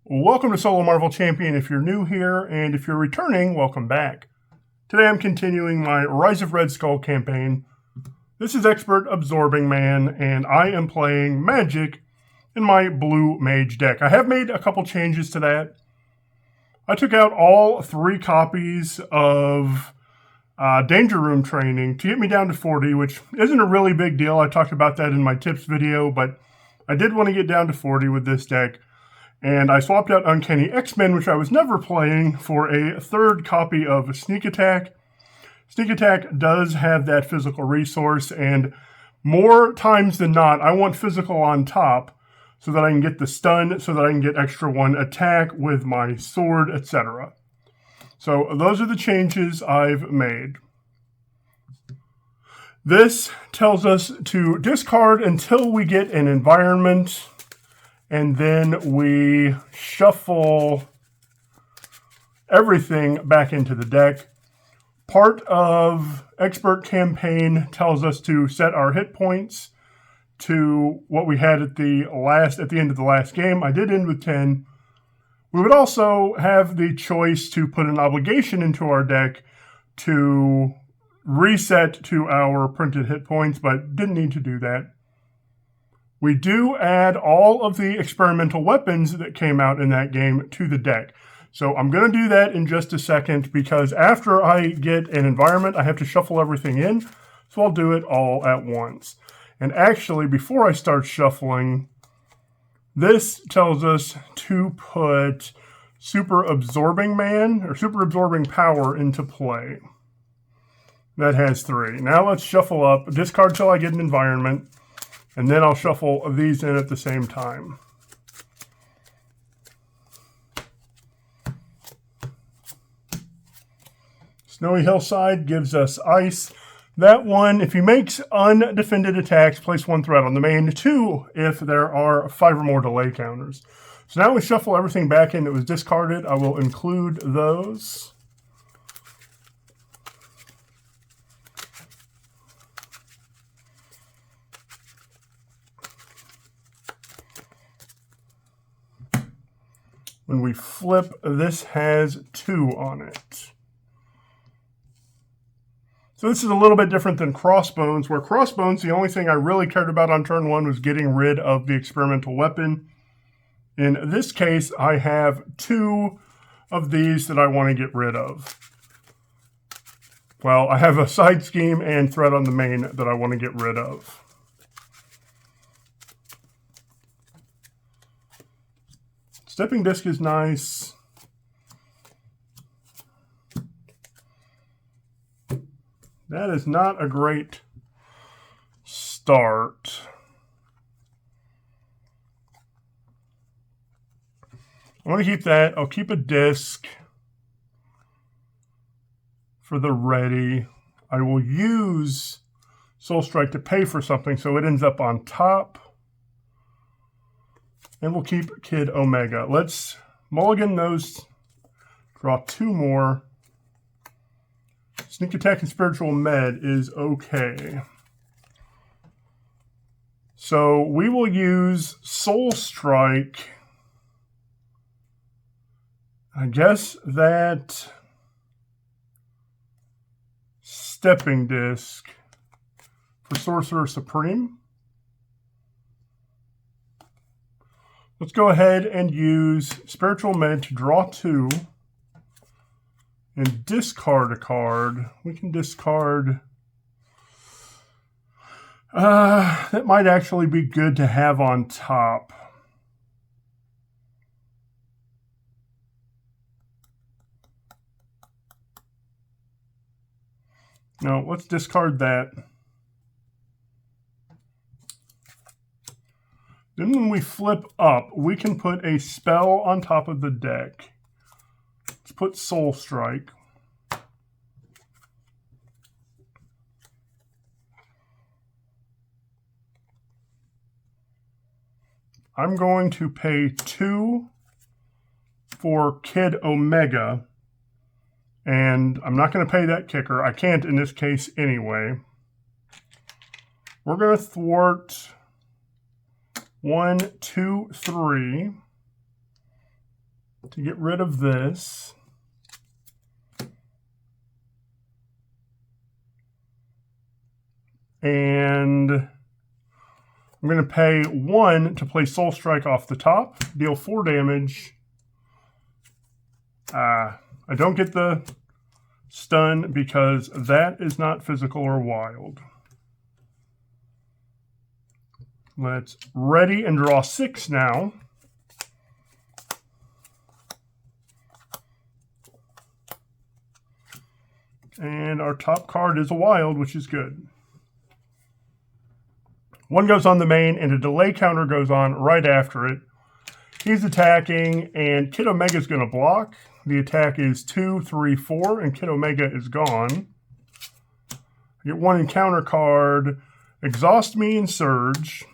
Welcome to Solo Marvel Champion if you're new here, and if you're returning, welcome back. Today I'm continuing my Rise of Red Skull campaign. This is Expert Absorbing Man, and I am playing Magik in my Blue Mage deck. I have made a couple changes to that. I took out all 3 copies of Danger Room Training to get me down to 40, which isn't a really big deal. I talked about that in my tips video, but I did want to get down to 40 with this deck. And I swapped out Uncanny X-Men, which I was never playing, for a 3rd copy of Sneak Attack. Sneak Attack does have that physical resource, and more times than not, I want physical on top so that I can get the stun, so that I can get extra 1 attack with my sword, etc. So those are the changes I've made. This tells us to discard until we get an environment, and then we shuffle everything back into the deck. Part of Expert Campaign tells us to set our hit points to what we had at the end of the last game. I did end with 10. We would also have the choice to put an obligation into our deck to reset to our printed hit points, but didn't need to do that. We do add all of the experimental weapons that came out in that game to the deck. So I'm going to do that in just a second, because after I get an environment, I have to shuffle everything in. So I'll do it all at once. And actually, before I start shuffling, this tells us to put Super Absorbing Man, or Super Absorbing Power, into play. That has 3. Now let's shuffle up, discard till I get an environment. And then I'll shuffle these in at the same time. Snowy Hillside gives us ice. That one, if he makes undefended attacks, place 1 threat on the main. 2 if there are 5 or more delay counters. So now we shuffle everything back in that was discarded. I will include those. When we flip, this has 2 on it. So this is a little bit different than Crossbones, where Crossbones, the only thing I really cared about on turn 1 was getting rid of the experimental weapon. In this case, I have 2 of these that I want to get rid of. Well, I have a side scheme and threat on the main that I want to get rid of. Stepping Disc is nice. That is not a great start. I want to keep that. I'll keep a disc for the ready. I will use Soul Strike to pay for something so it ends up on top. And we'll keep Kid Omega. Let's mulligan those, draw 2 more. Sneak Attack and Spiritual Med is okay. So we will use Soul Strike. I guess that Stepping Disc for Sorcerer Supreme. Let's go ahead and use Spiritual Med to draw 2 and discard a card. We can discard... that might actually be good to have on top. No, let's discard that. Then when we flip up, we can put a spell on top of the deck. Let's put Soul Strike. I'm going to pay 2 for Kid Omega, and I'm not going to pay that kicker. I can't in this case anyway. We're going to thwart 1, 2, 3. to get rid of this. And I'm going to pay 1 to play Soul Strike off the top, deal 4 damage. I don't get the stun because that is not physical or wild. Let's ready and draw 6 now. And our top card is a wild, which is good. 1 goes on the main, and a delay counter goes on right after it. He's attacking, and Kid Omega is going to block. The attack is 2, 3, 4, and Kid Omega is gone. I get 1 encounter card, Exhaust Me and Surge.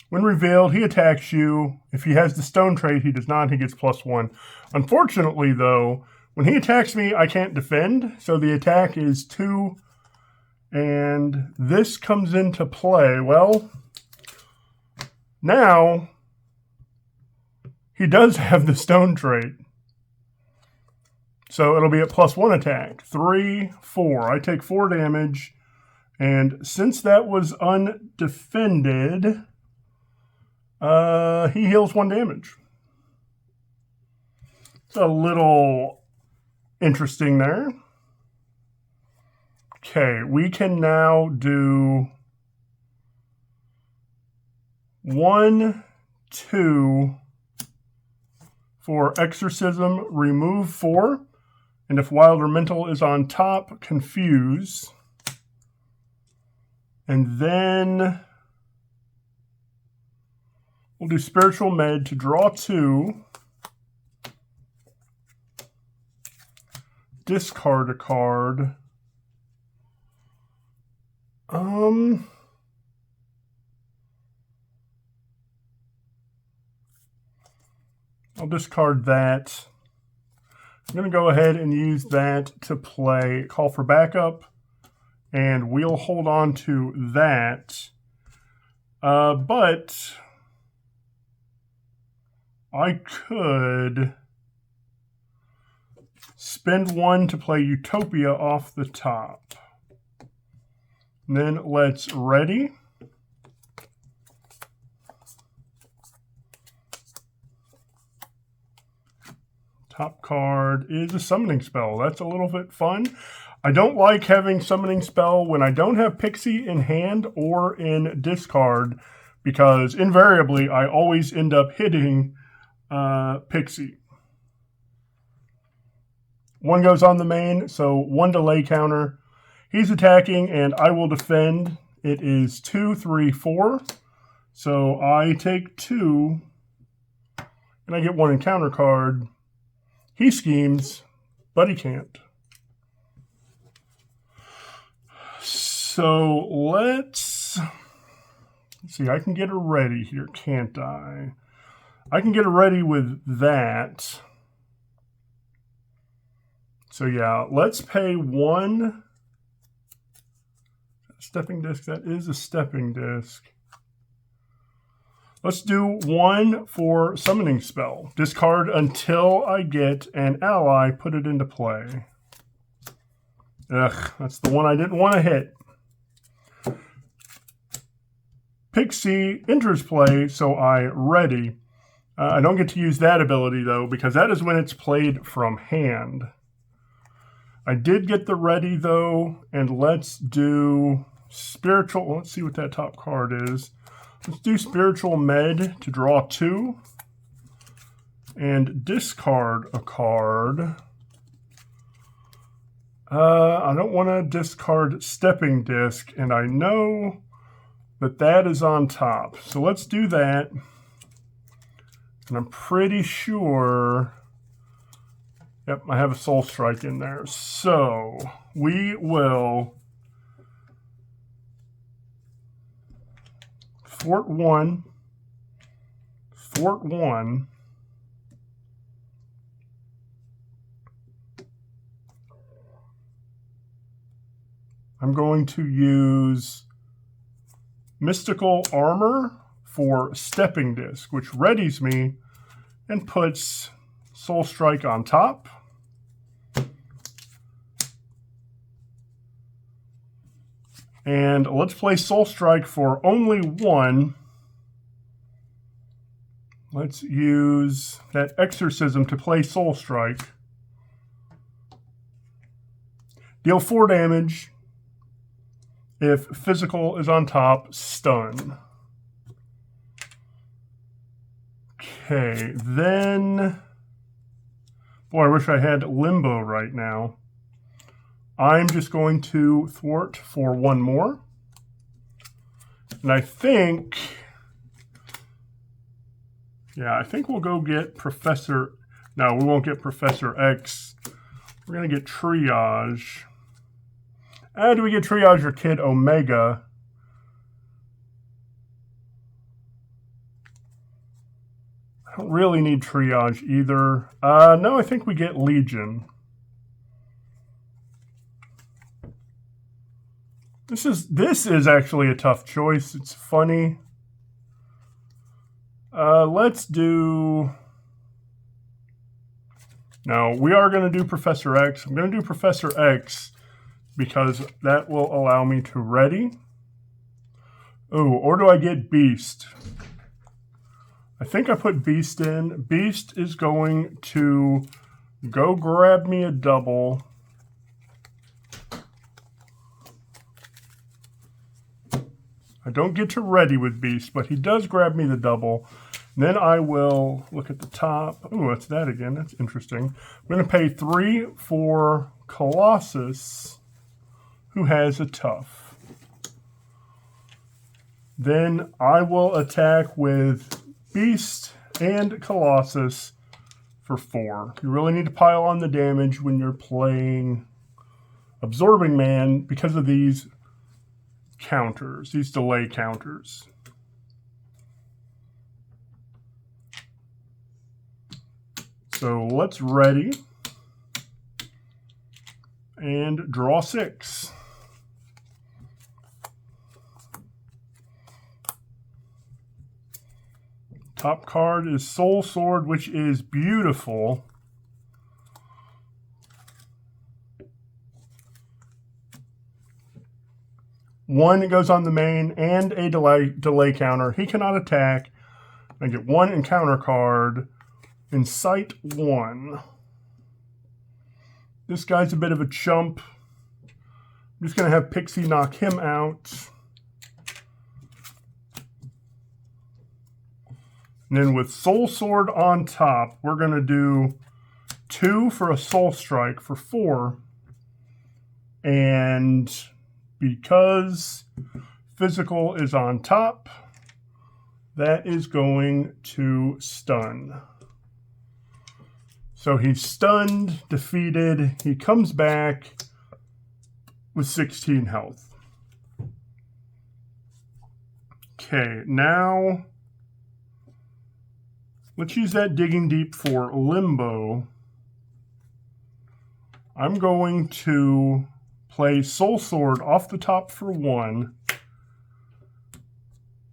When revealed, he attacks you. If he has the stone trait, he does not. He gets +1. Unfortunately, though, when he attacks me, I can't defend, so the attack is 2, and this comes into play. Well, now he does have the stone trait, so it'll be a +1 attack. 3, 4. I take 4 damage, and since that was undefended, he heals 1 damage. It's a little interesting there. Okay, we can now do 1, 2 for Exorcism, remove 4, and if Wild or Mental is on top, confuse. And then we'll do Spiritual Med to draw 2. Discard a card. I'll discard that. I'm going to go ahead and use that to play Call for Backup, and we'll hold on to that. But I could spend 1 to play Utopia off the top. And then let's ready. Top card is a summoning spell. That's a little bit fun. I don't like having summoning spell when I don't have Pixie in hand or in discard, because invariably I always end up hitting Pixie. 1 goes on the main, so 1 delay counter. He's attacking, and I will defend. It is 2, 3, 4. So I take 2, and I get 1 encounter card. He schemes, but he can't. So let's see. I can get her ready here, can't I? I can get her ready with that. So yeah, let's pay 1. Stepping disc, that is a stepping disc. Let's do 1 for summoning spell. Discard until I get an ally, put it into play. Ugh, that's the one I didn't want to hit. Pixie enters play, so I ready. I don't get to use that ability though, because that is when it's played from hand. I did get the ready though, and let's do Spiritual. Let's see what that top card is. Let's do Spiritual Med to draw 2 and discard a card. I don't want to discard Stepping Disc, and I know that that is on top. So let's do that. And I'm pretty sure, yep, I have a Soul Strike in there. So we will Fort 1. I'm going to use Mystical Armor for Stepping Disc, which readies me and puts Soul Strike on top. And let's play Soul Strike for only one. Let's use that Exorcism to play Soul Strike. Deal 4 damage. If physical is on top, stun. Okay, then... Boy, I wish I had Limbo right now. I'm just going to thwart for one more. And I think... Yeah, I think we'll go get Professor... No, we won't get Professor X. We're going to get Triage. Do we get Triage or Kid Omega? I don't really need Triage either. No, I think we get Legion. This is actually a tough choice. It's funny. Let's do... No, we are going to do Professor X. I'm going to do Professor X because that will allow me to ready. Oh, or do I get Beast? I think I put Beast in. Beast is going to go grab me a double. I don't get to ready with Beast, but he does grab me the double. Then I will look at the top. Oh, that's that again. That's interesting. I'm going to pay 3 for Colossus, who has a tough. Then I will attack with Beast and Colossus for 4. You really need to pile on the damage when you're playing Absorbing Man because of these counters, these delay counters. So let's ready and draw 6. Top card is Soul Sword, which is beautiful. One goes on the main and a delay counter. He cannot attack. I get 1 encounter card. Incite 1. This guy's a bit of a chump. I'm just going to have Pixie knock him out. And then with Soul Sword on top, we're going to do 2 for a Soul Strike for 4. And because physical is on top, that is going to stun. So he's stunned, defeated. He comes back with 16 health. Okay, now let's use that Digging Deep for Limbo. I'm going to play Soul Sword off the top for 1.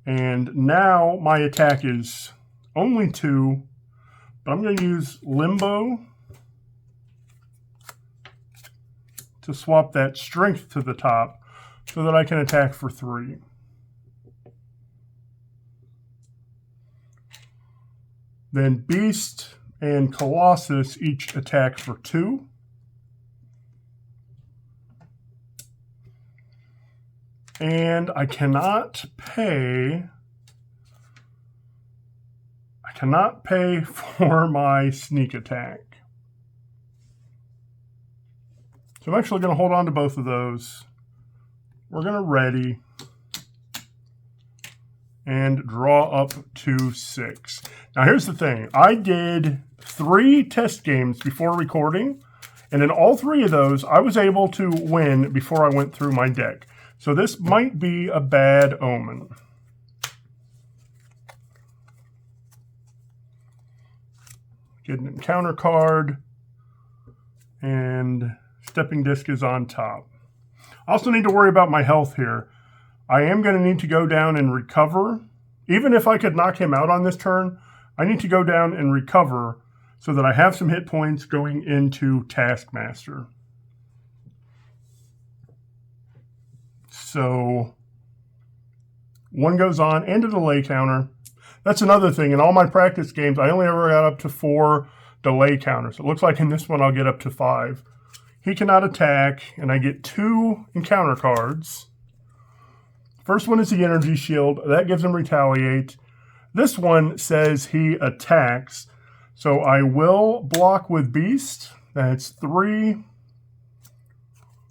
And now my attack is only 2. But I'm going to use Limbo to swap that strength to the top so that I can attack for 3. Then Beast and Colossus each attack for 2. And I cannot pay for my sneak attack. So I'm actually going to hold on to both of those. We're going to ready and draw up to 6. Now here's the thing. I did 3 test games before recording, and in all 3 of those, I was able to win before I went through my deck. So this might be a bad omen. Get an encounter card, and Stepping Disc is on top. I also need to worry about my health here. I am going to need to go down and recover. Even if I could knock him out on this turn, I need to go down and recover so that I have some hit points going into Taskmaster. So 1 goes on and a delay counter. That's another thing. In all my practice games, I only ever got up to 4 delay counters. It looks like in this one I'll get up to 5. He cannot attack, and I get 2 encounter cards. First one is the energy shield. That gives him retaliate. This one says he attacks. So I will block with Beast. That's 3,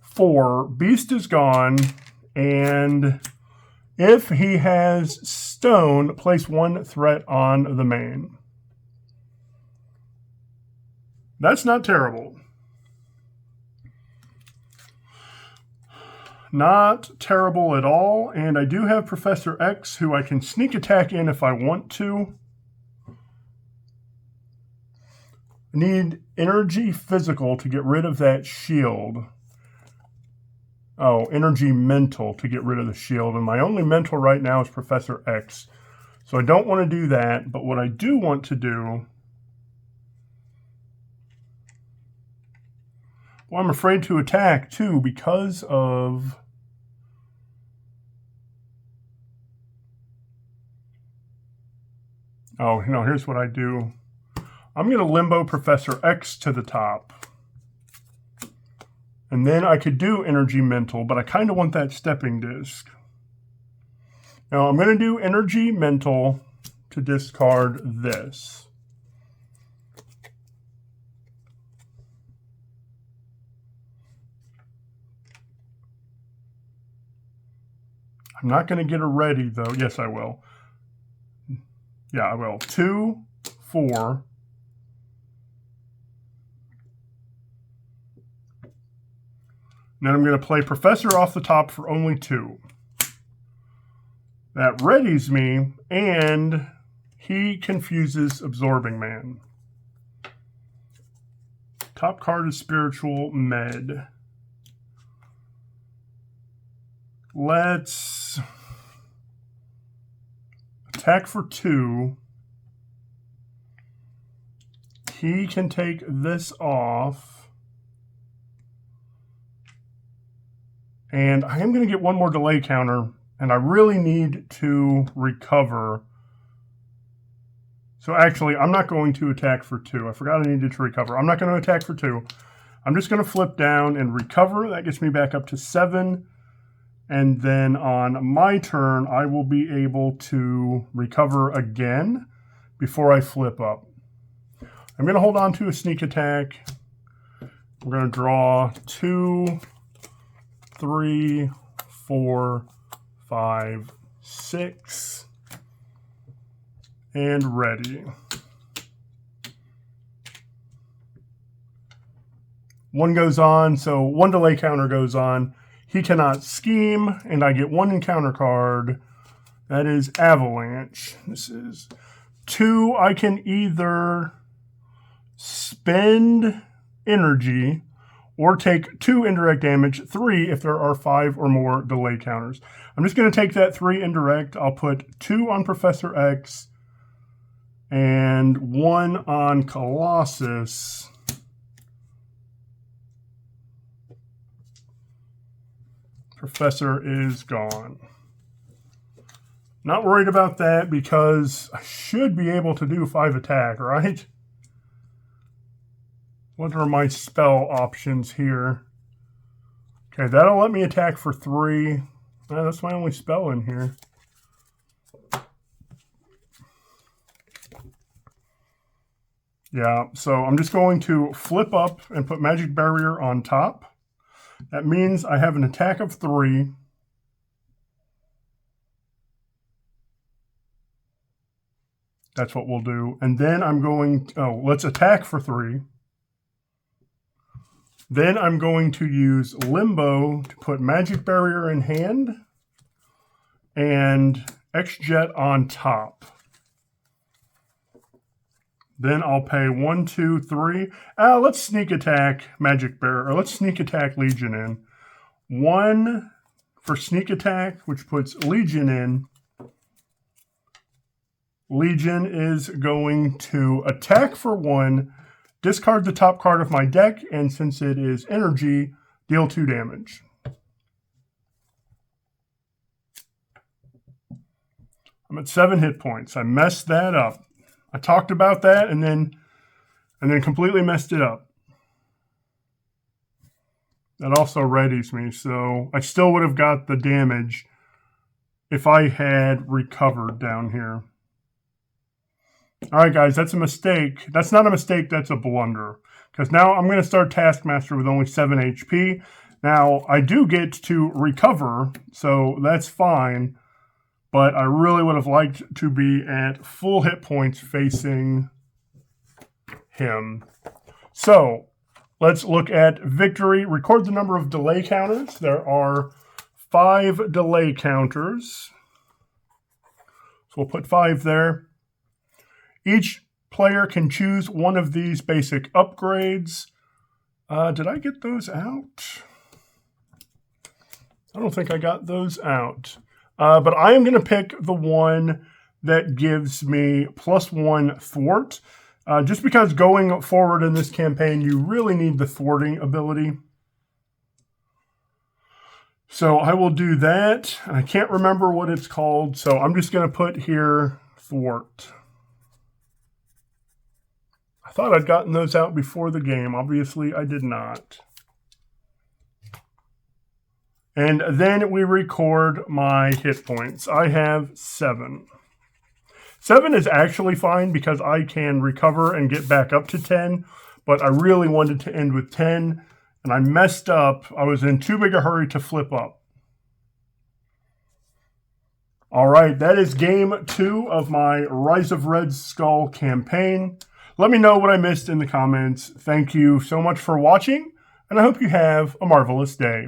4. Beast is gone. And if he has stone, place 1 threat on the main. That's not terrible. Not terrible at all. And I do have Professor X, who I can sneak attack in if I want to. I need energy physical to get rid of that shield. Oh, energy mental to get rid of the shield. And my only mental right now is Professor X. So I don't want to do that. But what I do want to do... Well, I'm afraid to attack, too, because of... Oh, no, here's what I do. I'm going to limbo Professor X to the top. And then I could do energy mental, but I kind of want that stepping disc. Now, I'm going to do energy mental to discard this. I'm not going to get a ready, though. Yes, I will. Yeah, I will. 2, 4. Then I'm going to play Professor off the top for only 2. That readies me, and he confuses Absorbing Man. Top card is Spiritual Med. Let's attack for 2. He can take this off. And I am going to get 1 more delay counter, and I really need to recover. So actually, I'm not going to attack for 2. I forgot I needed to recover. I'm not going to attack for 2. I'm just going to flip down and recover. That gets me back up to 7. And then on my turn, I will be able to recover again before I flip up. I'm going to hold on to a sneak attack. We're going to draw 2, 3, 4, 5, 6, and ready. 1 goes on, so 1 delay counter goes on. He cannot scheme, and I get 1 encounter card. That is Avalanche. This is 2. I can either spend energy or take 2 indirect damage, 3 if there are 5 or more delay counters. I'm just going to take that 3 indirect. I'll put 2 on Professor X and 1 on Colossus. Professor is gone. Not worried about that because I should be able to do 5 attack, right? What are my spell options here? Okay, that'll let me attack for 3. That's my only spell in here. Yeah, so I'm just going to flip up and put Magic Barrier on top. That means I have an attack of 3. That's what we'll do. And then I'm going to, let's attack for 3. Then I'm going to use Limbo to put Magic Barrier in hand and X-Jet on top. Then I'll pay 1, 2, 3. Let's sneak attack Magic Barrier, or let's sneak attack Legion in. 1 for sneak attack, which puts Legion in. Legion is going to attack for 1, discard the top card of my deck, and since it is energy, deal 2 damage. I'm at 7 hit points. I messed that up. I talked about that and then completely messed it up. That also readies me, so I still would have got the damage if I had recovered down here. All right, guys, that's a mistake. That's not a mistake, that's a blunder. Because now I'm going to start Taskmaster with only 7 HP. Now, I do get to recover, so that's fine. But I really would have liked to be at full hit points facing him. So, let's look at victory. Record the number of delay counters. There are 5 delay counters. So we'll put 5 there. Each player can choose one of these basic upgrades. Did I get those out? I don't think I got those out. But I am going to pick the one that gives me +1 thwart. Just because going forward in this campaign, you really need the thwarting ability. So I will do that. I can't remember what it's called, so I'm just going to put here thwart. I thought I'd gotten those out before the game. Obviously, I did not. And then we record my hit points. I have 7. 7 is actually fine because I can recover and get back up to 10, but I really wanted to end with 10, and I messed up. I was in too big a hurry to flip up. All right, that is game 2 of my Rise of Red Skull campaign. Let me know what I missed in the comments. Thank you so much for watching, and I hope you have a marvelous day.